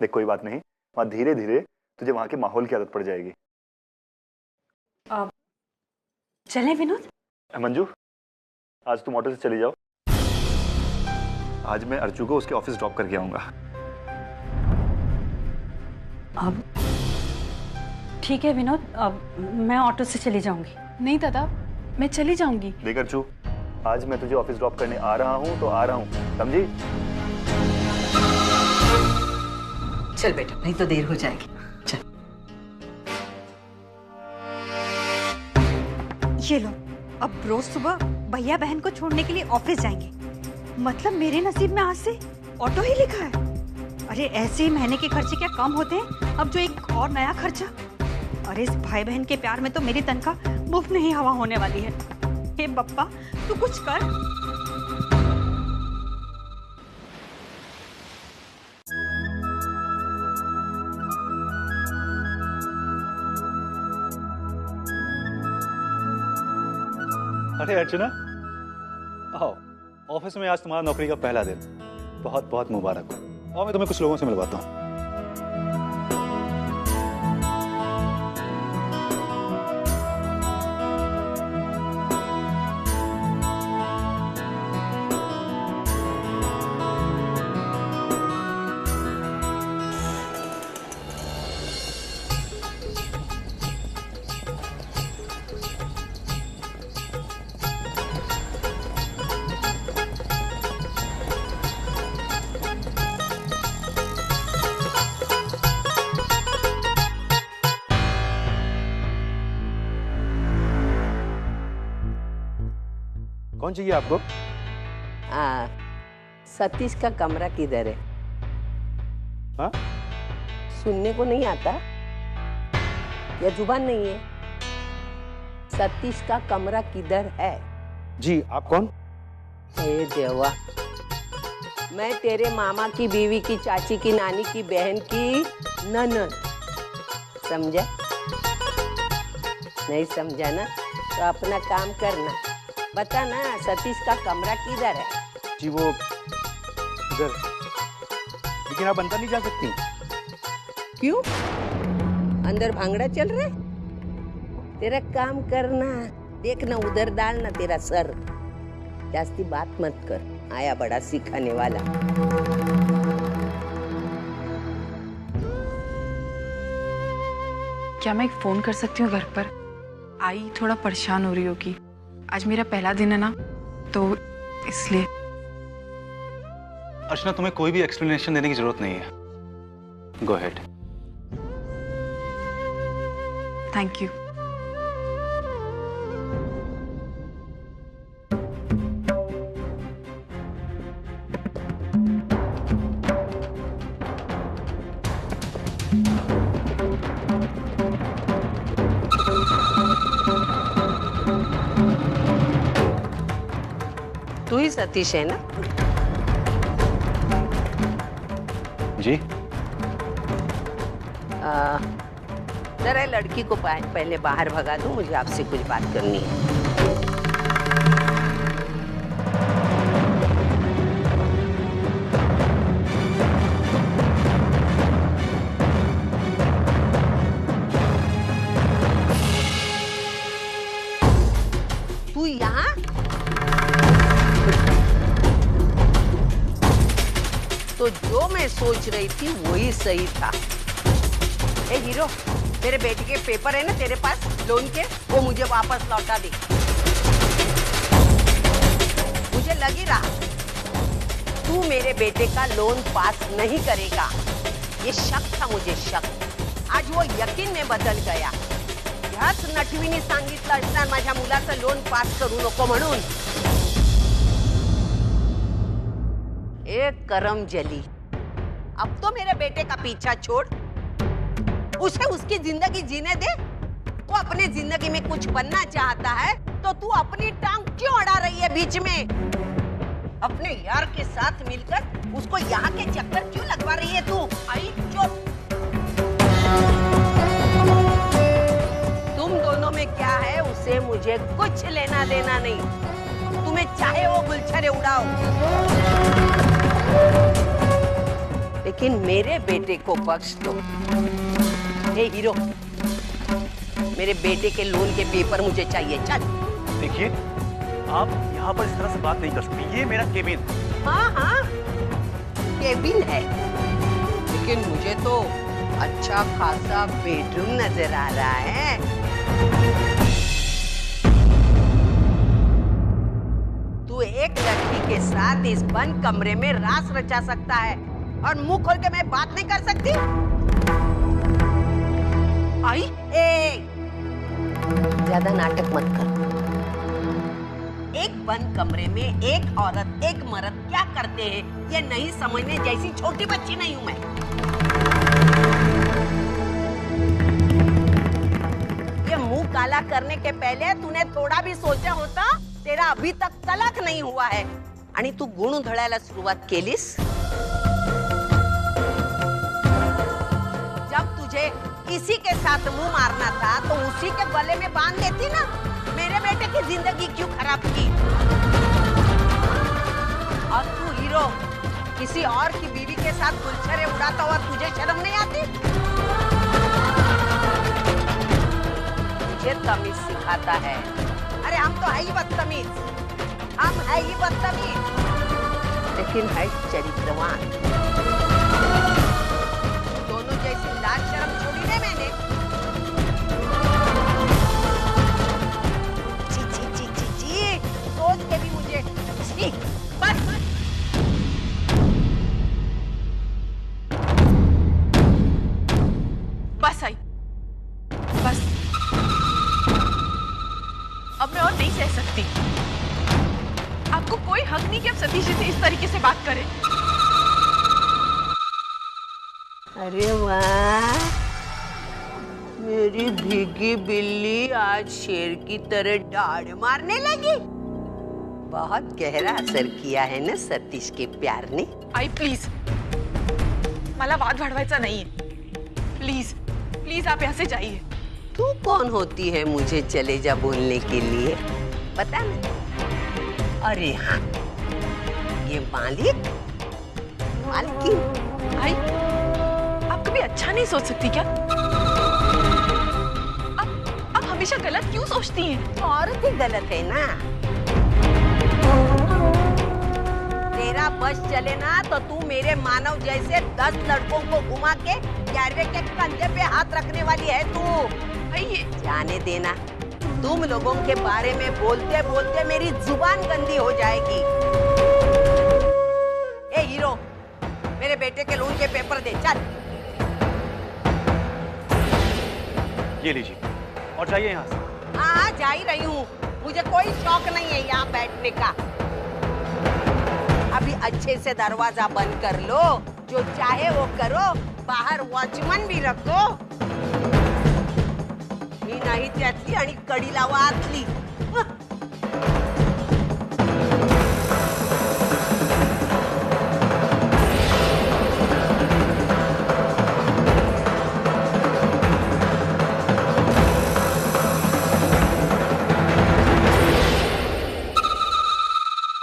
देख कोई बात नहीं, वहाँ धीरे धीरे तुझे वहाँ के माहौल की आदत पड़ जाएगी। चलें विनोद? मंजू, आज तुम ऑटो से चली जाओ। आज मैं अर्चू को उसके ऑफिस ड्रॉप करके आऊंगा। अब ठीक है विनोद, अब मैं ऑटो से चली जाऊंगी। नहीं दादा, मैं चली जाऊंगी। देख अर्चू, आज मैं तुझे ऑफिस ड्रॉप करने आ रहा हूँ तो आ रहा हूँ, समझी? चल बेटा, नहीं तो देर हो जाएगी। चल। ये लो, अब रोज सुबह भैया बहन को छोड़ने के लिए ऑफिस जाएंगे। मतलब मेरे नसीब में आज से ऑटो ही लिखा है। अरे ऐसे ही महीने के खर्चे क्या कम होते हैं, अब जो एक और नया खर्चा। अरे इस भाई बहन के प्यार में तो मेरी तनख्वाह मुफ्त में ही हवा होने वाली है। हे बप्पा, तू कुछ कर। अरे अर्चना, आओ, ऑफिस में आज तुम्हारा नौकरी का पहला दिन, बहुत बहुत मुबारक हो। और मैं तुम्हें कुछ लोगों से मिलवाता हूँ। कौन चाहिए आपको? सतीश का कमरा किधर है? हाँ? सुनने को नहीं आता या जुबान नहीं है? सतीश का कमरा किधर है? जी, आप कौन? हे देवा, मैं तेरे मामा की बीवी की चाची की नानी की बहन की ननद। समझा? नहीं समझा ना तो अपना काम करना। बता ना, सतीश का कमरा किधर है? जी वो इधर, लेकिन आप अंदर नहीं जा सकती। क्यों? अंदर भांगड़ा चल रहा है? तेरा काम करना, देखना उधर डालना तेरा सर। जास्ती बात मत कर, आया बड़ा सिखाने वाला। क्या मैं एक फोन कर सकती हूँ घर पर? आई थोड़ा परेशान हो रही होगी, आज मेरा पहला दिन है ना, तो इसलिए। अर्चना, तुम्हें कोई भी एक्सप्लेनेशन देने की जरूरत नहीं है। Go ahead. Thank you. तू ही सतीश है ना? जी। जरा लड़की को पहले बाहर भगा दो, मुझे आपसे कुछ बात करनी है। तू यहाँ? तो जो मैं सोच रही थी वही सही था। ए हीरो, तेरे बेटे के पेपर है ना तेरे पास लोन के, वो मुझे वापस लौटा दे। मुझे लग ही रहा तू मेरे बेटे का लोन पास नहीं करेगा, ये शक था मुझे, शक। आज वो यकीन में बदल गया। ह्याच नटवीने सांगितलं असणार माझ्या मुलाचं लोन पास करू नको म्हणून। एक करम जली, अब तो मेरे बेटे का पीछा छोड़, उसे उसकी जिंदगी जीने दे। वो अपने जिंदगी में कुछ बनना चाहता है तो तू अपनी टांग क्यों अड़ा रही है बीच में? अपने यार के साथ मिलकर उसको यहाँ के चक्कर क्यों लगवा रही है तू? आई चुप। तुम दोनों में क्या है उसे मुझे कुछ लेना देना नहीं। तुम्हें चाहे वो गुलछरे उड़ाओ, लेकिन मेरे बेटे को बख्श दो। हे हीरो, मेरे बेटे के लोन के पेपर मुझे चाहिए। चल। देखिए, आप यहाँ पर इस तरह से बात नहीं कर सकती। ये मेरा केबिन। हाँ हाँ, केबिन है, लेकिन मुझे तो अच्छा खासा बेडरूम नजर आ रहा है। तू एक लड़की के साथ इस बंद कमरे में रास रचा सकता है और मुंह खोल के मैं बात नहीं कर सकती? आई ज्यादा नाटक मत कर। एक बंद कमरे में एक औरत एक मर्द क्या करते हैं ये नहीं समझने जैसी छोटी बच्ची नहीं हूं मैं। ये मुंह काला करने के पहले तूने थोड़ा भी सोचा होता, तेरा अभी तक तलाक नहीं हुआ है आणि तू गुण धळायला सुरुवात केलीस। जब तुझे इसी के साथ मुंह मारना था तो उसी के गले में बांध लेती ना। मेरे बेटे की जिंदगी क्यों खराब की? और तू हीरो किसी और की बीवी के साथ गुलछरे उड़ाता हुआ तुझे शर्म नहीं आती? तुझे तमीज सिखाता है। अरे हम तो है ही बदतमीज, हम है ही बदतमीज, लेकिन है चरित्रवान। दोनों जैसी लाज शर्म छोड़ी है मैंने। सोच के भी मुझे बस। बस आई, बस। अब मैं और नहीं सह सकती। आपको कोई हक नहीं कि आप सतीश जी से इस तरीके से बात करें। अरे वाह, मेरी भीगी बिल्ली आज शेर की तरह डाढ़ मारने लगी। बहुत गहरा असर किया है ना सतीश के प्यार ने। आई प्लीज, मला वाद वाढवायचा नाहीये। प्लीज प्लीज आप यहाँ से जाइए। तू कौन होती है मुझे चले जा बोलने के लिए? पता नहीं। अरे हाँ, ये मालिक, मालकिन। आई, आप कभी अच्छा नहीं सोच सकती क्या? आप हमेशा गलत क्यों सोचती हैं? तो औरत ही गलत है ना। तेरा बस चले ना तो तू मेरे मानव जैसे 10 लड़कों को घुमा के 11वें के कंधे पे हाथ रखने वाली है तू। ये जाने देना, तुम लोगों के बारे में बोलते बोलते मेरी जुबान गंदी हो जाएगी। ए हीरो, मेरे बेटे के लोन के पेपर दे। चल। ये लीजिए और जाइए यहाँ से। हाँ, जा ही रही हूँ। मुझे कोई शौक नहीं है यहाँ बैठने का। अभी अच्छे से दरवाजा बंद कर लो, जो चाहे वो करो, बाहर वॉचमन भी रखो। मी नाही त्यातली आणि कडी लावा आतली।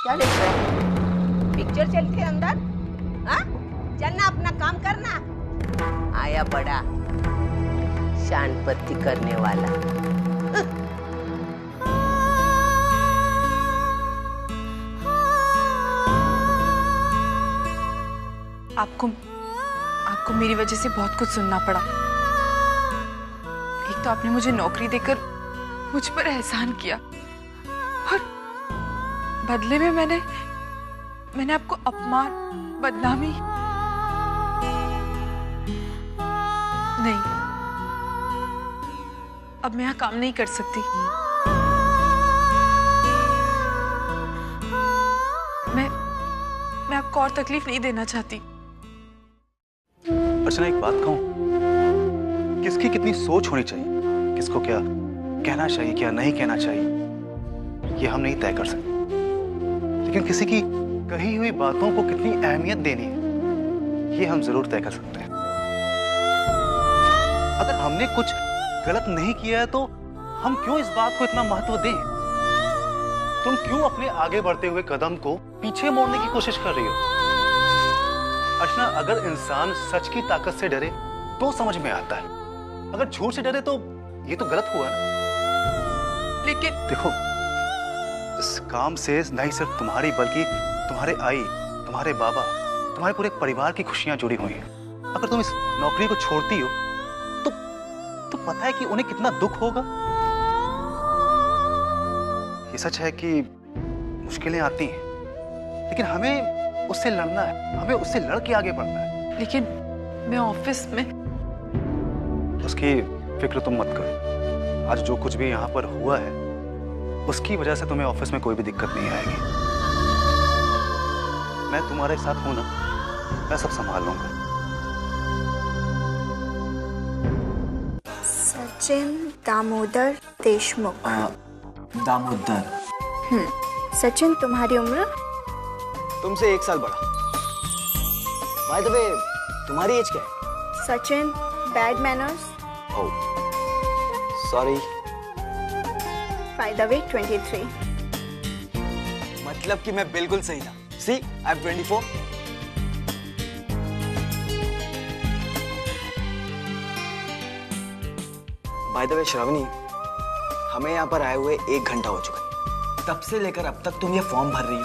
क्या देख रहे हैं? पिक्चर चलती है अंदर? हाँ? चलना, अपना काम करना। आया बड़ा शानपत्ती करने वाला। आपको मेरी वजह से बहुत कुछ सुनना पड़ा। एक तो आपने मुझे नौकरी देकर मुझ पर एहसान किया और बदले में मैंने आपको अपमान, बदनामी। नहीं, अब मैं यहाँ काम नहीं कर सकती। मैं आपको और तकलीफ नहीं देना चाहती। अर्चना, एक बात कहूं, किसकी कितनी सोच होनी चाहिए, किसको क्या कहना चाहिए, क्या नहीं कहना चाहिए, ये हम नहीं तय कर सकते। लेकिन किसी की कही हुई बातों को कितनी अहमियत देनी है, ये हम जरूर तय कर सकते हैं। अगर हमने कुछ गलत नहीं किया है तो हम क्यों इस बात को इतना महत्व दें? तुम क्यों अपने आगे बढ़ते हुए कदम को पीछे मोड़ने की कोशिश कर रही हो? अर्चना, अगर इंसान सच की ताकत से डरे तो समझ में आता है, अगर झूठ से डरे तो ये तो गलत हुआ ना। लेकिन देखो, इस काम से नहीं सिर्फ तुम्हारी बल्कि तुम्हारे आई, तुम्हारे बाबा, तुम्हारे पूरे परिवार की खुशियां जुड़ी हुई हैं। अगर तुम इस नौकरी को छोड़ती हो तो पता है कि उन्हें कितना दुख होगा। ये सच है कि मुश्किलें आती हैं, लेकिन हमें उससे लड़ना है, हमें उससे लड़ के आगे बढ़ना है। लेकिन मैं ऑफिस में। उसकी फिक्र तुम मत करो। आज जो कुछ भी यहाँ पर हुआ है उसकी वजह से तुम्हें ऑफिस में कोई भी दिक्कत नहीं आएगी। मैं तुम्हारे साथ हूं ना, मैं सब संभाल लूंगा। सचिन दामोदर देशमुख। दामोदर। सचिन, तुम्हारी उम्र? तुमसे 1 साल बड़ा। बाय द वे, तुम्हारी एज क्या है? Sachin, bad manners. Oh, sorry. By the way, 23। मतलब कि मैं बिल्कुल सही था। See, I am 24। By the way Shravani, हमें यहाँ पर आए हुए 1 घंटा हो चुका है। तब से लेकर अब तक तुम ये फॉर्म भर रही हो।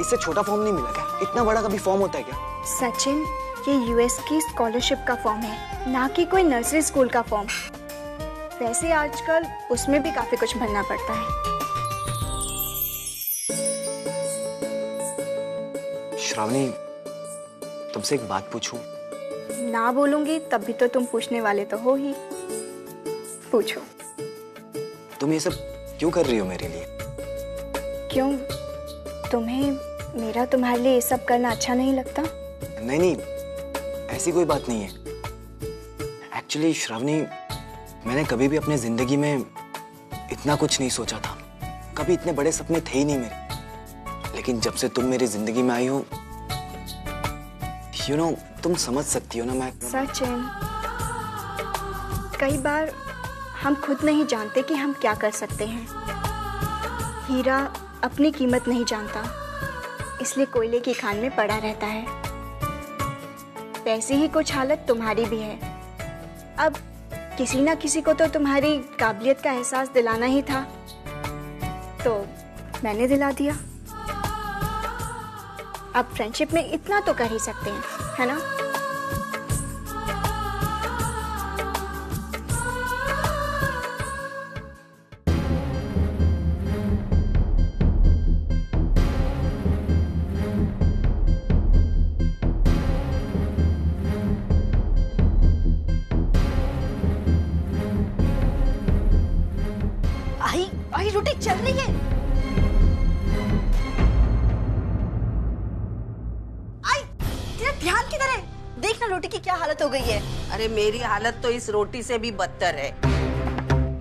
इससे छोटा फॉर्म नहीं मिला क्या? इतना बड़ा कभी फॉर्म होता है क्या? सचिन, ये यूएस की स्कॉलरशिप का फॉर्म है, ना कि कोई नर्सरी स्कूल का फॉर्म। वैसे आजकल उसमें भी काफी कुछ भरना पड़ता है। श्रावणी, तुमसे एक बात पूछूं? ना बोलूंगी तब भी तो तुम पूछने वाले तो हो ही। पूछो। तुम ये सब क्यों कर रही हो मेरे लिए? क्यों, तुम्हें मेरा तुम्हारे लिए ये सब करना अच्छा नहीं लगता? नहीं नहीं, ऐसी कोई बात नहीं है। एक्चुअली श्रावणी, मैंने कभी भी अपने जिंदगी में इतना कुछ नहीं सोचा था। कभी इतने बड़े सपने थे ही नहीं मेरे। लेकिन जब से तुम मेरी जिंदगी में आई हो, यू नो, तुम समझ सकती हो ना। मैं सचिन, कई बार हम खुद नहीं जानते कि हम क्या कर सकते हैं। हीरा अपनी कीमत नहीं जानता, इसलिए कोयले की खान में पड़ा रहता है। वैसी ही कुछ हालत तुम्हारी भी है। अब किसी ना किसी को तो तुम्हारी काबिलियत का एहसास दिलाना ही था, तो मैंने दिला दिया। अब फ्रेंडशिप में इतना तो कर ही सकते हैं, है ना? आई रोटी चल रही है। आई, तेरा ध्यान किधर है? देखना रोटी की क्या हालत हो गई है। अरे मेरी हालत तो इस रोटी से भी बदतर है।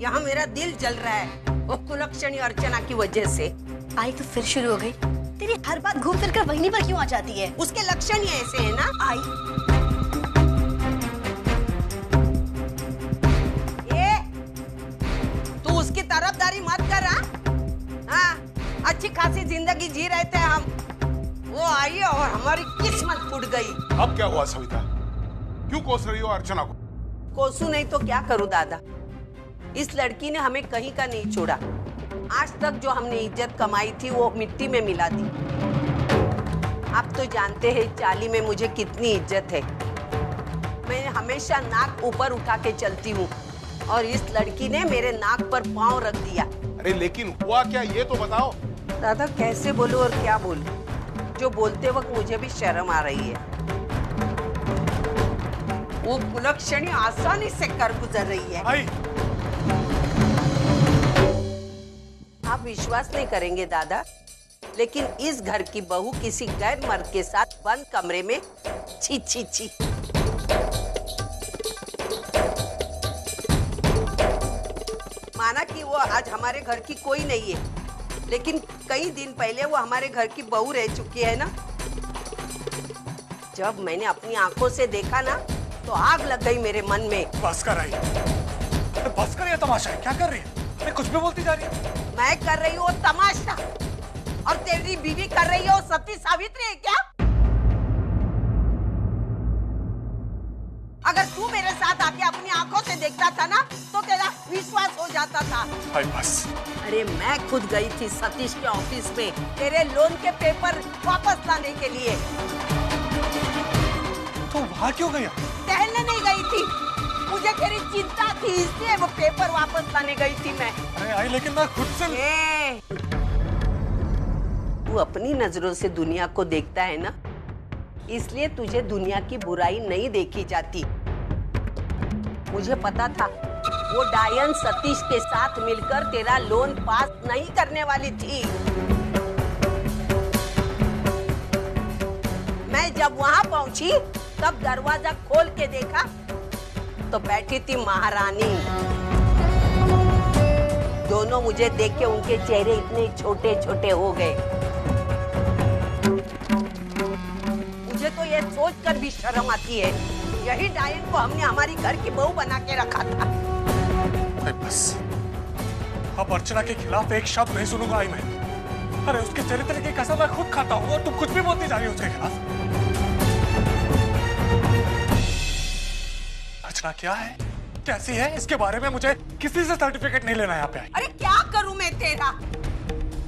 यहाँ मेरा दिल जल रहा है वो कुलक्षणी अर्चना की वजह से। आई तो फिर शुरू हो गई। तेरी हर बात घूम फिर कर वहीं पर क्यों आ जाती है? उसके लक्षण ही ऐसे है ना। आई, उसकी तरफदारी मत कर। हाँ, अच्छी खासी जिंदगी जी रहे थे हम, वो आई और हमारी किस्मत फूट गई। अब क्या हुआ सविता? क्यों कोस रही हो अर्चना को? कोसू नहीं तो क्या करूं दादा। इस लड़की ने हमें कहीं का नहीं छोड़ा। आज तक जो हमने इज्जत कमाई थी वो मिट्टी में मिला दी। आप तो जानते हैं चाली में मुझे कितनी इज्जत है। मैं हमेशा नाक ऊपर उठा के चलती हूँ और इस लड़की ने मेरे नाक पर पांव रख दिया। अरे लेकिन हुआ क्या, ये तो बताओ। दादा कैसे बोलूं और क्या बोलूं? जो बोलते वक्त मुझे भी शर्म आ रही है। वो कुलक्षणी आसानी से कर गुजर रही है। आई। आप विश्वास नहीं करेंगे दादा, लेकिन इस घर की बहू किसी गैर मर्द के साथ बंद कमरे में, छी छी छी। माना कि वो आज हमारे घर की कोई नहीं है, लेकिन कई दिन पहले वो हमारे घर की बहू रह चुकी है ना। जब मैंने अपनी आंखों से देखा ना तो आग लग गई मेरे मन में। बस कर आई। बस कर, ये तमाशा है। क्या कर रही है? अरे कुछ भी बोलती जा रही है। मैं कर रही हूँ तमाशा और तेरी बीवी कर रही हो सती सावित्री है क्या? देखता था ना तो तेरा विश्वास हो जाता था। भाई बस। अरे मैं खुद गई थी सतीश के ऑफिस में तेरे लोन के पेपर वापस लाने के लिए। तो वहाँ क्यों गया? टहलने नहीं गई थी, मुझे तेरी चिंता थी इसलिए वो पेपर वापस लाने गई थी मैं। अरे आई लेकिन मैं खुद से। तू अपनी नजरों से दुनिया को देखता है ना, इसलिए तुझे दुनिया की बुराई नहीं देखी जाती। मुझे पता था वो डायन सतीश के साथ मिलकर तेरा लोन पास नहीं करने वाली थी। मैं जब वहां पहुंची तब दरवाजा खोल के देखा तो बैठी थी महारानी। दोनों मुझे देख के उनके चेहरे इतने छोटे छोटे हो गए, मुझे तो ये सोचकर भी शर्म आती है यही डायन को हमने हमारी घर की बहू बना के रखा था। बस अब अर्चना के खिलाफ एक शब्द नहीं सुनूंगा आई मैं। अरे उसके चरित्र की कसम मैं खुद खाता हूँ और तुम कुछ भी बोलती जा रही हो उसके खिलाफ। अर्चना क्या है, कैसी है, इसके बारे में मुझे किसी से सर्टिफिकेट नहीं लेना यहाँ पे आई। अरे क्या करूं मैं तेरा,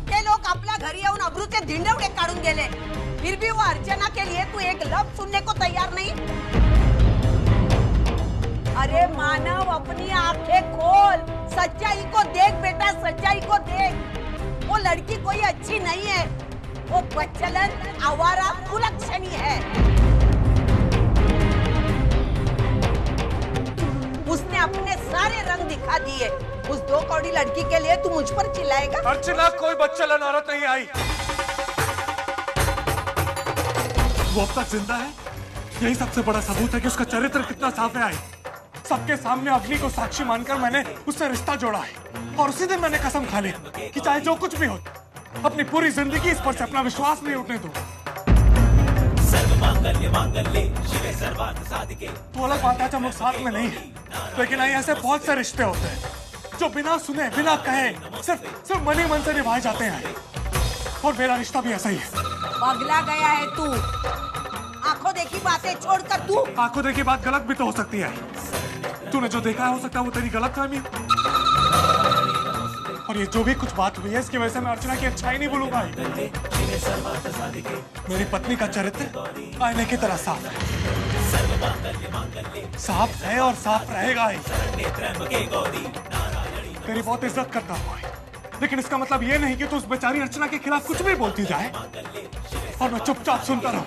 ते लोग आपल्या घरी येऊन अब्रूचे धिंडवडे काढून गेले, फिर भी वो अर्चना के लिए तू एक लफ्ज सुनने को तैयार नहीं। अरे मानव अपनी आंखें खोल, सच्चाई को देख बेटा, सच्चाई को देख। वो लड़की कोई अच्छी नहीं है, वो बच्चलन आवारा कुलक्षणी है। उसने अपने सारे रंग दिखा दिए। उस 2 कौड़ी लड़की के लिए तू मुझ पर चिल्लाएगा? अर्चना कोई बच्चलन औरत नहीं आई, वो अब तक जिंदा है। यही सबसे बड़ा सबूत है कि उसका चरित्र कितना साफ है। आई सबके सामने अग्नि को साक्षी मानकर मैंने उससे रिश्ता जोड़ा है और उसी दिन मैंने कसम खा ली कि चाहे जो कुछ भी हो अपनी पूरी जिंदगी इस पर से अपना विश्वास नहीं उठने दूंगा। तो अलग बात है जब लोग साथ में नहीं है, लेकिन ऐसे बहुत से रिश्ते होते हैं जो बिना सुने बिना कहे सिर्फ मन ही मन से निभाए जाते हैं और मेरा रिश्ता भी ऐसा ही है। पगला गया है तू, आंखों देखी बातें छोड़कर तू। आंखों देखी बात गलत भी तो हो सकती है, तूने जो देखा है हो सकता है वो तेरी गलतफहमी। और ये जो भी कुछ बात हुई है इसकी वजह से मैं अर्चना की अच्छाई नहीं बोलूंगा। मेरी पत्नी का चरित्र आईने की तरह साफ है, साफ है और साफ रहेगा ही। तेरी बहुत इज्जत करता हूँ, लेकिन इसका मतलब ये नहीं कि तू उस बेचारी अर्चना के खिलाफ कुछ भी बोलती जाए और मैं चुपचाप सुनता रहूं।